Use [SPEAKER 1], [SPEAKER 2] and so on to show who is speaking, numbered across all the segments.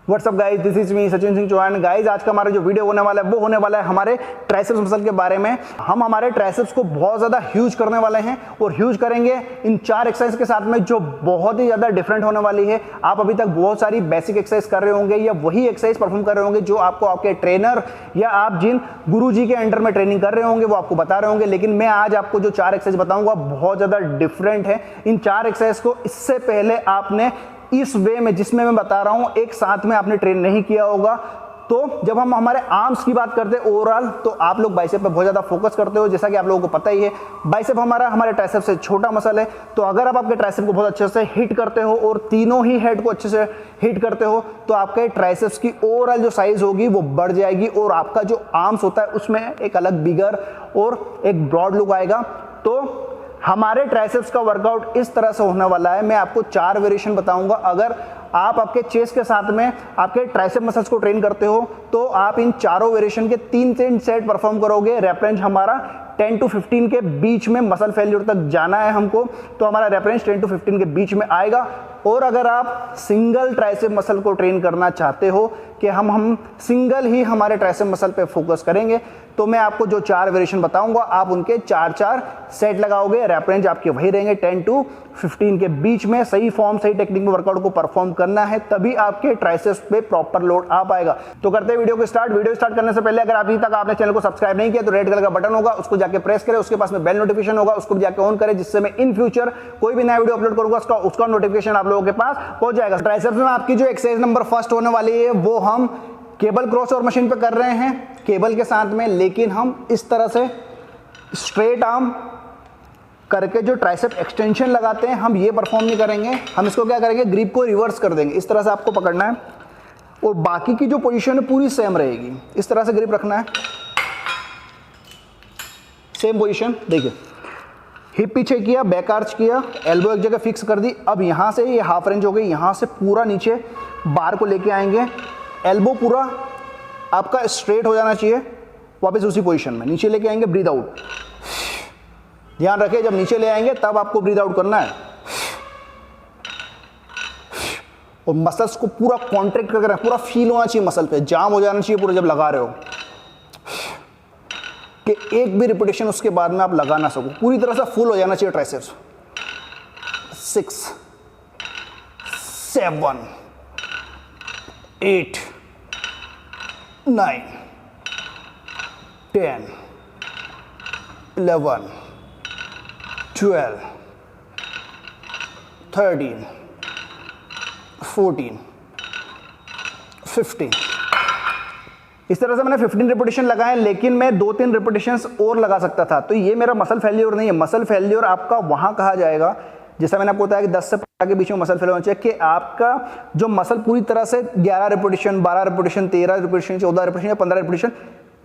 [SPEAKER 1] WhatsApp guys, this is me Sachin Singh Chauhan. Guys, आज का हमारा जो वीडियो होने वाला है वो होने वाला है हमारे ट्राइसेप्स मसल के बारे में। हम हमारे ट्राइसेप्स को बहुत ज़्यादा ह्यूज करने वाले हैं और ह्यूज करेंगे इन 4 एक्सरसाइज के साथ में जो बहुत ही ज़्यादा डिफरेंट होने वाली है। आप अभी तक बहुत सारी बेसिक एक्सरसाइज कर रहे होंगे या वही एक्सरसाइज परफॉर्म कर रहे होंगे जो आपको आपके ट्रेनर या आप जिन गुरु जी के अंडर में ट्रेनिंग कर रहे होंगे वो आपको बता रहे होंगे। लेकिन मैं आज आपको जो 4 एक्सरसाइज बताऊंगा बहुत ज़्यादा डिफरेंट है। इन 4 एक्सरसाइज को इससे पहले आपने इस वे में जिसमें मैं बता रहा हूं एक साथ में आपने ट्रेन नहीं किया होगा। तो जब हम हमारे आर्म्स की बात करते हैं ओवरऑल, तो आप लोग बाइसेप पे बहुत ज़्यादा फोकस करते हो। जैसा कि आप लोगों को पता ही है, बाइसेप हमारे ट्राइसेप से छोटा मसल है। तो अगर आप आपके ट्राइसेप को बहुत अच्छे से हिट करते हो और तीनों ही हेड को अच्छे से हिट करते हो तो आपके ट्राइसेप्स की ओवरऑल जो साइज होगी वो बढ़ जाएगी और आपका जो आर्म्स होता है उसमें एक अलग बिगर और एक ब्रॉड लुक आएगा। तो हमारे ट्राइसेप्स का वर्कआउट इस तरह से होने वाला है। मैं आपको 4 वेरिएशन बताऊंगा। अगर आप आपके चेस्ट के साथ में आपके ट्राइसेप मसल्स को ट्रेन करते हो तो आप इन चारों वेरिएशन के 3 सेट परफॉर्म करोगे। रैप रेंज हमारा 10 to 15 के बीच में, मसल फेल्यूर तक जाना है हमको, तो हमारा रैप रेंज 10 to 15 के बीच में आएगा। और अगर आप सिंगल ट्राइसेप मसल को ट्रेन करना चाहते हो कि हम सिंगल ही हमारे ट्राइसेप मसल पे फोकस करेंगे, तो मैं आपको जो 4 वेरिएशन बताऊंगा आप उनके 4 सेट लगाओगे। रैप रेंज आपके वही रहेंगे 10 to 15 के बीच में। सही फॉर्म, सही टेक्निक में वर्कआउट को परफॉर्म करना है, तभी आपके ट्राइसेप्स पे प्रॉपर लोड आ पाएगा। तो करते हैं वीडियो को स्टार्ट। वीडियो स्टार्ट करने से पहले अगर अभी तक आपने चैनल को सब्सक्राइब नहीं किया तो रेड कलर का बटन होगा, उसको जाके प्रेस करें। उसके पास में बेल नोटिफिकेशन होगा, उसको जाके ऑन करें, जिससे मैं इन फ्यूचर कोई भी नया वीडियो अपलोड करूंगा उसका नोटिफिकेशन आप लोगों के पास पहुंच जाएगा। ट्राइसेप्स में आपकी जो एक्सरसाइज नंबर फर्स्ट होने वाली है वो हम केबल क्रॉस और मशीन पे कर रहे हैं, केबल के साथ में। लेकिन हम इस तरह से स्ट्रेट आर्म करके जो ट्राइसेप एक्सटेंशन लगाते हैं हम ये परफॉर्म नहीं करेंगे। हम इसको क्या करेंगे, ग्रिप को रिवर्स कर देंगे। इस तरह से आपको पकड़ना है और बाकी की जो पोजीशन है पूरी सेम रहेगी। इस तरह से ग्रिप रखना है, सेम पोजीशन। देखिए, हिप पीछे किया, बैक आर्च किया, एल्बो एक जगह फिक्स कर दी। अब यहाँ से ये हाफ रेंज हो गई, यहाँ से पूरा नीचे बार को लेके आएंगे। एल्बो पूरा आपका स्ट्रेट हो जाना चाहिए, वापस उसी पोजीशन में नीचे लेके आएंगे। ब्रीद आउट, ध्यान रखें जब नीचे ले आएंगे तब आपको ब्रीद आउट करना है और मसल्स को पूरा कॉन्ट्रैक्ट करके रखना, पूरा फील होना चाहिए, मसल पे जाम हो जाना चाहिए पूरा जब लगा रहे हो, कि एक भी रिपीटेशन उसके बाद में आप लगा ना सको। पूरी तरह से फुल हो जाना चाहिए ट्राइसेप्स। 6 7 8 9 10 11 12 13 14 15। इस तरह से मैंने 15 रिपीटेशन लगाए, लेकिन मैं 2-3 रिपीटेशंस और लगा सकता था। तो ये मेरा मसल फेल्योर नहीं है। मसल फेल्योर आपका वहां कहा जाएगा, जैसा मैंने आपको बताया कि 10 से 15 के बीच में मसल फेल्योर होना चाहिए, कि आपका जो मसल पूरी तरह से 11 रिपीटेशन, 12 रिपीटेशन, 13 रिपीटेशन, 14 रिपीटेशन या 15 रिपीटेशन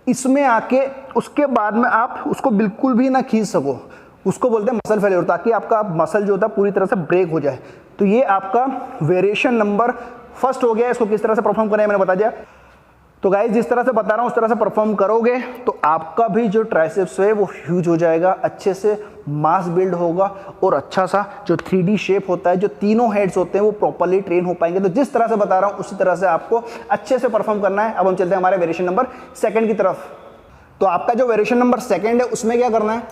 [SPEAKER 1] इसमें आके उसके बाद में आप उसको बिल्कुल भी ना खींच सको, उसको बोलते हैं मसल फेल्योर, ताकि आपका मसल जो होता है पूरी तरह से ब्रेक हो जाए। तो ये आपका वेरिएशन नंबर फर्स्ट हो गया। इसको किस तरह से परफॉर्म करना है मैंने बता दिया। तो गाइस, जिस तरह से बता रहा हूं उस तरह से परफॉर्म करोगे तो आपका भी जो ट्राइसेप्स है वो ह्यूज हो जाएगा, अच्छे से मास बिल्ड होगा और अच्छा सा जो 3D शेप होता है, जो तीनों हेड्स होते हैं वो प्रॉपर्ली ट्रेन हो पाएंगे। तो जिस तरह से बता रहा हूं उसी तरह से आपको अच्छे से परफॉर्म करना है। अब हम चलते हैं हमारे वेरिएशन नंबर 2 की तरफ। तो आपका जो वेरिएशन नंबर 2 है उसमें क्या करना है,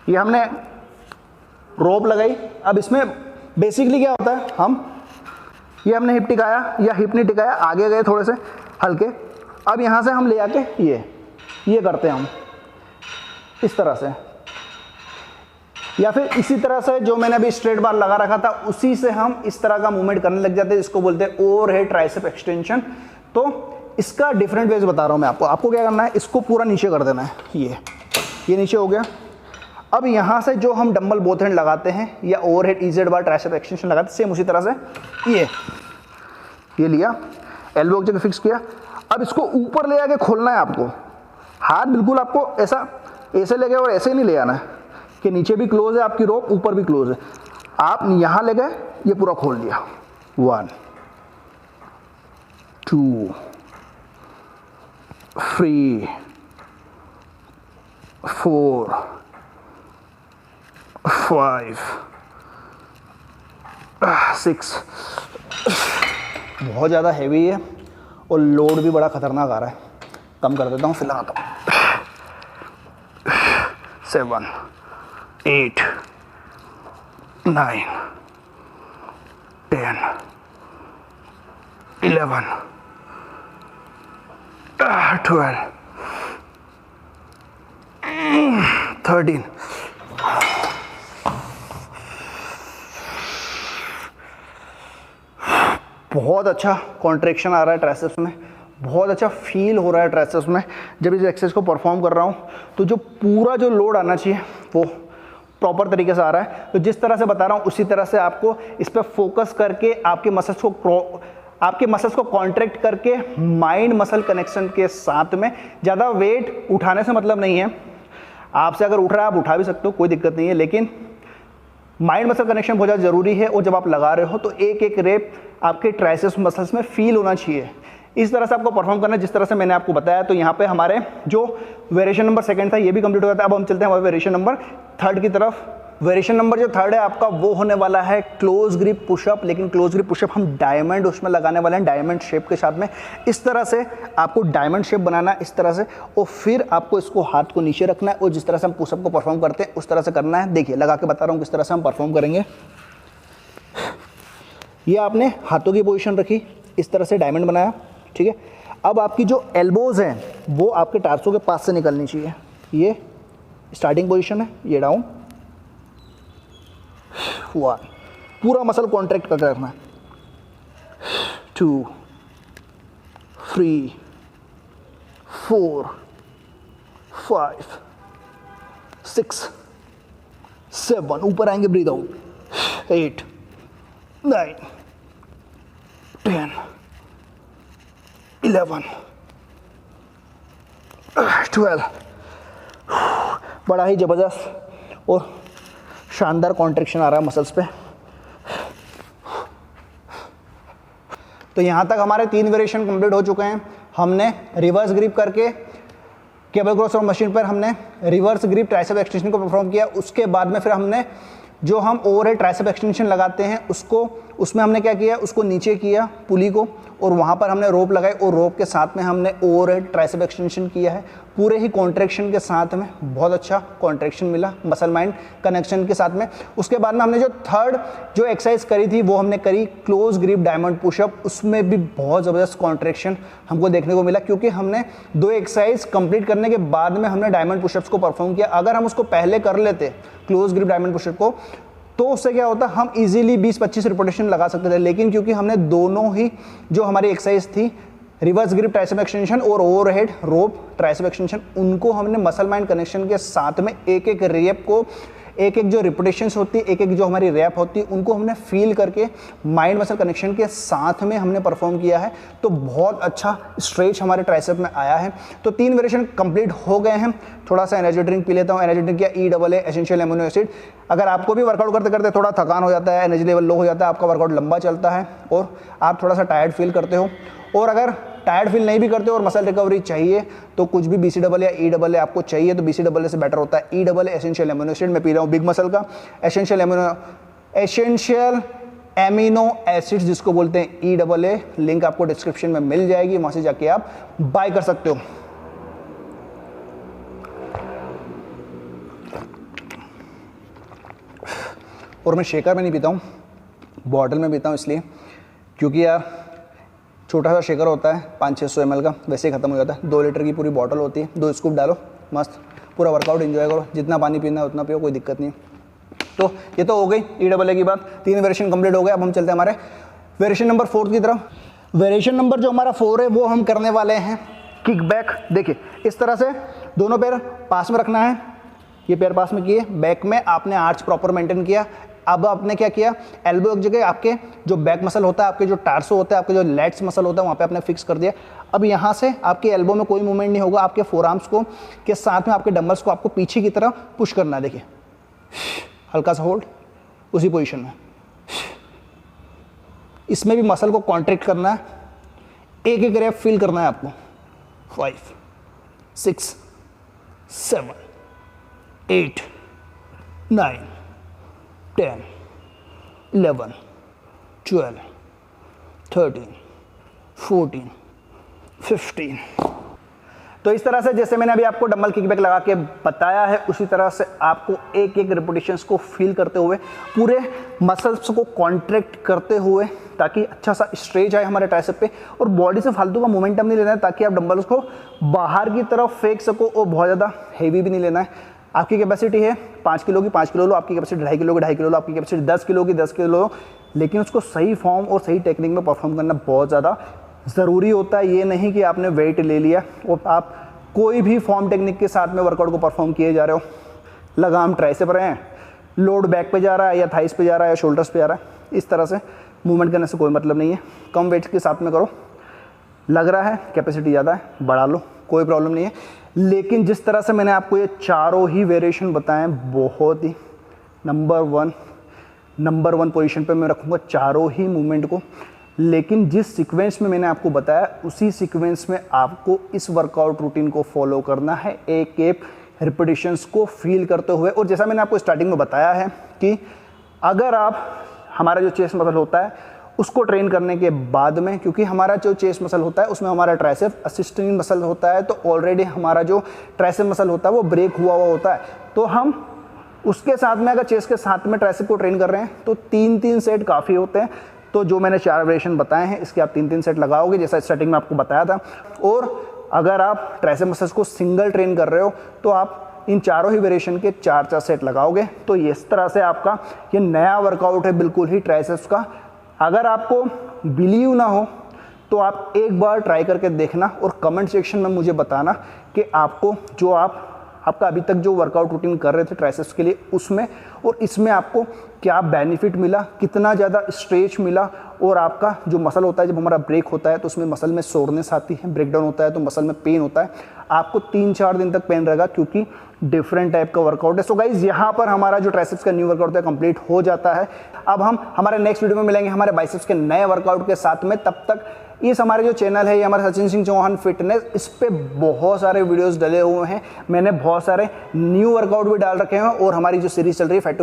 [SPEAKER 1] ये हमने रोप लगाई। अब इसमें बेसिकली क्या होता है, ये हमने हिप टिकाया या हिप नहीं टिकाया, आगे गए थोड़े से हल्के। अब यहाँ से हम ले आके ये करते हैं हम इस तरह से, या फिर इसी तरह से जो मैंने अभी स्ट्रेट बार लगा रखा था उसी से हम इस तरह का मूवमेंट करने लग जाते हैं। इसको बोलते हैं ओवरहेड ट्राइसेप एक्सटेंशन। तो इसका डिफरेंट वेज बता रहा हूँ मैं आपको क्या करना है, इसको पूरा नीचे कर देना है। ये नीचे हो गया। अब यहाँ से जो हम डंबल बोथ हैंड लगाते हैं या ओवरहेड इजेड बार ट्राइसेप एक्सटेंशन लगाते हैं, सेम उसी तरह से ये लिया, एल्बो की जगह फिक्स किया। अब इसको ऊपर ले आके खोलना है आपको। हाथ बिल्कुल आपको ऐसे ले गए और ऐसे नहीं ले आना है कि नीचे भी क्लोज है आपकी रोप, ऊपर भी क्लोज है। आप यहाँ ले गए, ये पूरा खोल लिया। 1 2 3 4 5 6 बहुत ज़्यादा हैवी है और लोड भी बड़ा खतरनाक आ रहा है। कम कर देता हूँ, फिर लगाता हूँ। 7, 8, 9, 10, 11, 12, 13। बहुत अच्छा कॉन्ट्रैक्शन आ रहा है ट्राइसेप्स में, बहुत अच्छा फील हो रहा है ट्राइसेप्स में जब इस एक्सरसाइज को परफॉर्म कर रहा हूँ। तो जो पूरा जो लोड आना चाहिए वो प्रॉपर तरीके से आ रहा है। तो जिस तरह से बता रहा हूँ उसी तरह से आपको इस पर फोकस करके आपके मसल्स को कॉन्ट्रैक्ट करके माइंड मसल कनेक्शन के साथ में, ज़्यादा वेट उठाने से मतलब नहीं है, आपसे अगर उठ रहा है आप उठा भी सकते हो, कोई दिक्कत नहीं है, लेकिन माइंड मसल कनेक्शन बहुत ज़्यादा ज़रूरी है। और जब आप लगा रहे हो तो एक एक रेप आपके ट्राइसेप्स मसल्स में फील होना चाहिए। इस तरह से आपको परफॉर्म करना है जिस तरह से मैंने आपको बताया। तो यहाँ पे हमारे जो वेरिएशन नंबर 2 था ये भी कंप्लीट हो जाता है। अब हम चलते हैं हमारे वेरिएशन नंबर 3 की तरफ। वेरिएशन नंबर जो 3 है आपका वो होने वाला है क्लोज ग्रिप पुशअप, लेकिन क्लोज ग्रिप पुशअप हम डायमंड उसमें लगाने वाले हैं, डायमंड शेप के साथ में। इस तरह से आपको डायमंड शेप बनाना है, इस तरह से, और फिर आपको इसको हाथ को नीचे रखना है और जिस तरह से हम पुशअप को परफॉर्म करते हैं उस तरह से करना है। देखिए लगा के बता रहा हूँ किस तरह से हम परफॉर्म करेंगे। ये आपने हाथों की पोजीशन रखी, इस तरह से डायमंड बनाया, ठीक है। अब आपकी जो एल्बोज हैं वो आपके टार्सो के पास से निकलनी चाहिए। ये स्टार्टिंग पोजीशन है, ये डाउन, 1, पूरा मसल कॉन्ट्रैक्ट करके रखना है, 2, 3, 4, 5, 6, 7, ऊपर आएंगे, ब्रीद आउट, 8, 9, 10, 11, 12। बड़ा ही ज़बरदस्त और शानदार कॉन्ट्रैक्शन आ रहा है मसल्स पे। तो यहाँ तक हमारे 3 वेरिएशन कंप्लीट हो चुके हैं। हमने रिवर्स ग्रिप करके केबल क्रॉस और मशीन पर हमने रिवर्स ग्रिप ट्राइसेप एक्सटेंशन को परफॉर्म किया। उसके बाद में फिर हमने जो हम ओवरहेड ट्राइसेप एक्सटेंशन लगाते हैं उसमें हमने क्या किया, उसको नीचे किया पुली को, और वहाँ पर हमने रोप लगाई और रोप के साथ में हमने ओवरहेड ट्राइसेप एक्सटेंशन किया है पूरे ही कॉन्ट्रैक्शन के साथ में। बहुत अच्छा कॉन्ट्रैक्शन मिला मसल माइंड कनेक्शन के साथ में। उसके बाद में हमने जो 3rd जो एक्सरसाइज करी थी वो हमने करी क्लोज ग्रिप डायमंड पुशअप। उसमें भी बहुत ज़बरदस्त कॉन्ट्रैक्शन हमको देखने को मिला, क्योंकि हमने 2 एक्सरसाइज कंप्लीट करने के बाद में हमने डायमंड पुशअप्स को परफॉर्म किया। अगर हम उसको पहले कर लेते क्लोज ग्रिप डायमंड पुशअप को तो उससे क्या होता, हम इजीली 20-25 रिपीटेशन लगा सकते थे। लेकिन क्योंकि हमने दोनों ही जो हमारी एक्सरसाइज थी, रिवर्स ग्रिप ट्राइसेप एक्सटेंशन और ओवरहेड रोप ट्राइसेप एक्सटेंशन, उनको हमने मसल माइंड कनेक्शन के साथ में एक एक रेप को, एक एक जो रिपीटेशंस होती है, एक एक जो हमारी रैप होती है, उनको हमने फील करके माइंड मसल कनेक्शन के साथ में हमने परफॉर्म किया है। तो बहुत अच्छा स्ट्रेच हमारे ट्राइसेप में आया है। तो 3 वेरिएशन कंप्लीट हो गए हैं। थोड़ा सा एनर्जी ड्रिंक पी लेता हूँ। एनर्जी ड्रिंक या EAA एसेंशियल एमिनो एसिड। अगर आपको भी वर्कआउट करते करते थोड़ा थकान हो जाता है, एनर्जी लेवल लो हो जाता है, आपका वर्कआउट लंबा चलता है और आप थोड़ा सा टायर्ड फील करते हो, और अगर टायर्ड फील नहीं भी करते और मसल रिकवरी चाहिए तो कुछ भी BCAA या EAA आपको चाहिए तो BCAA से बेटर होता है EAA एसेंशियल एमिनो एसिड। मैं पी रहा हूँ बिग मसल का एसेंशियल एमिनो एसिड्स जिसको बोलते हैं EAA। लिंक आपको डिस्क्रिप्शन में मिल जाएगी, वहां से जाके आप बाय कर सकते हो। और मैं शेकर में नहीं पीता हूँ, बॉटल में पीता हूँ, इसलिए क्योंकि यार छोटा सा शेकर होता है 500-600 ml का, वैसे ही ख़त्म हो जाता है। 2 लीटर की पूरी बॉटल होती है, 2 स्कूप डालो, मस्त पूरा वर्कआउट एंजॉय करो, जितना पानी पीना है उतना पियो, कोई दिक्कत नहीं। तो ये तो हो गई EAA की बात। 3 वेरिएशन कंप्लीट हो गए। अब हम चलते हैं हमारे वेरिएशन नंबर 4 की तरफ। वेरिएशन नंबर जो हमारा 4 है वो हम करने वाले हैं किक बैक। देखिए इस तरह से दोनों पैर पास में रखना है, ये पैर पास में किए, बैक में आपने आर्च प्रॉपर मेंटेन किया। अब आपने क्या किया, एल्बो एक जगह, आपके जो बैक मसल होता है, आपके जो टार्सो होता है, आपके जो लेट्स मसल होता है, वहाँ पे आपने फिक्स कर दिया। अब यहाँ से आपके एल्बो में कोई मूवमेंट नहीं होगा, आपके फोरआर्म्स को के साथ में आपके डंबल्स को आपको पीछे की तरफ पुश करना है। देखिए हल्का सा होल्ड उसी पोजीशन में, इसमें भी मसल को कॉन्ट्रैक्ट करना है, एक एक रैप फील करना है आपको। 5, 6, 7, 8, 9, 10, 11, 12, 13, 14, 15। तो इस तरह से जैसे मैंने अभी आपको डंबल किकबैक लगा के बताया है, उसी तरह से आपको एक एक रिपीटेशंस को फील करते हुए, पूरे मसल्स को कॉन्ट्रैक्ट करते हुए, ताकि अच्छा सा स्ट्रेच आए हमारे ट्राइसेप पे, और बॉडी से फालतू का मोमेंटम नहीं लेना है, ताकि आप डंबल्स को बाहर की तरफ फेंक सको, और बहुत ज़्यादा हैवी भी नहीं लेना है। आपकी कैपेसिटी है 5 किलो की 5 किलो लो, आपकी कैपेसिटी 2.5 किलो की 2.5 किलो लो, आपकी कैपेसिटी 10 किलो की 10 किलो लो, लेकिन उसको सही फॉर्म और सही टेक्निक में परफॉर्म करना बहुत ज़्यादा ज़रूरी होता है। ये नहीं कि आपने वेट ले लिया और आप कोई भी फॉर्म टेक्निक के साथ में वर्कआउट को परफॉर्म किए जा रहे हो, लगाम ट्राइसेप रहे हैं, लोड बैक पे जा रहा है या थाइस पे जा रहा है या शोल्डर्स पे जा रहा है, इस तरह से मूवमेंट करने से कोई मतलब नहीं है। कम वेट के साथ में करो, लग रहा है कैपेसिटी ज़्यादा है, बढ़ा लो, कोई प्रॉब्लम नहीं है। लेकिन जिस तरह से मैंने आपको ये चारों ही वेरिएशन बताएं, बहुत ही नंबर वन पोजीशन पे मैं रखूँगा चारों ही मूवमेंट को। लेकिन जिस सीक्वेंस में मैंने आपको बताया, उसी सीक्वेंस में आपको इस वर्कआउट रूटीन को फॉलो करना है, एक एक रिपीटिशंस को फील करते हुए। और जैसा मैंने आपको स्टार्टिंग में बताया है कि अगर आप, हमारा जो चेस्ट मसल होता है उसको ट्रेन करने के बाद में, क्योंकि हमारा जो चेस्ट मसल होता है उसमें हमारा ट्राइसेप असिस्टेंट मसल होता है, तो ऑलरेडी हमारा जो ट्राइसेप मसल होता है वो ब्रेक हुआ होता है, तो हम उसके साथ में अगर चेस्ट के साथ में ट्राइसेप को ट्रेन कर रहे हैं तो 3-3 सेट काफ़ी होते हैं। तो जो मैंने 4 वेरिएशन बताए हैं, इसके आप 3-3 सेट लगाओगे, जैसा स्टार्टिंग में आपको बताया था। और अगर आप ट्राइसेप मसल्स को सिंगल ट्रेन कर रहे हो तो आप इन चारों ही वेरिएशन के 4-4 सेट लगाओगे। तो इस तरह से आपका ये नया वर्कआउट है बिल्कुल ही ट्राइसेप्स का। अगर आपको बिलीव ना हो तो आप एक बार ट्राई करके देखना और कमेंट सेक्शन में मुझे बताना कि आपको जो आपका अभी तक जो वर्कआउट रूटीन कर रहे थे ट्राइसेप्स के लिए, उसमें और इसमें आपको क्या बेनिफिट मिला, कितना ज़्यादा स्ट्रेच मिला। और आपका जो मसल होता है, जब हमारा ब्रेक होता है तो उसमें मसल में सोरनेस आती है, ब्रेकडाउन होता है तो मसल में पेन होता है। आपको 3-4 दिन तक पेन रहेगा, क्योंकि डिफरेंट टाइप का वर्कआउट है। सो गाइज, यहाँ पर हमारा जो ट्राइसेप्स का न्यू वर्कआउट है कंप्लीट हो जाता है। अब हम हमारे नेक्स्ट वीडियो में मिलेंगे हमारे बाइसेप्स के नए वर्कआउट के साथ में। तब तक इस हमारे जो चैनल है, ये हमारा सचिन सिंह चौहान फिटनेस, इस पे बहुत सारे वीडियोस डले हुए हैं। मैंने बहुत सारे न्यू वर्कआउट भी डाल रखे हैं, और हमारी जो सीरीज चल रही है फैट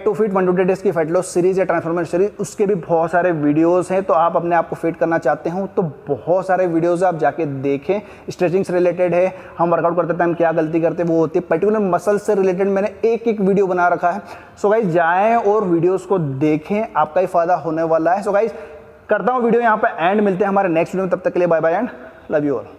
[SPEAKER 1] टू फिट 120 डेज की फैट लॉस सीरीज या ट्रांसफॉर्मेशन सीरीज, उसके भी बहुत सारे वीडियोस हैं। तो आप अपने आप को फिट करना चाहते हो तो बहुत सारे वीडियोस आप जाके देखें। स्ट्रेचिंग से रिलेटेड है, हम वर्कआउट करते टाइम क्या गलती करते हैं वो होती है, पर्टिकुलर मसल से रिलेटेड मैंने एक वीडियो बना रखा है। सो गाइज, जाएँ और वीडियोज़ को देखें, आपका ही फायदा होने वाला है। सो गाइज, करता हूँ वीडियो यहाँ पर एंड, मिलते हैं हमारे नेक्स्ट वीडियो में। तब तक के लिए bye bye and love you all.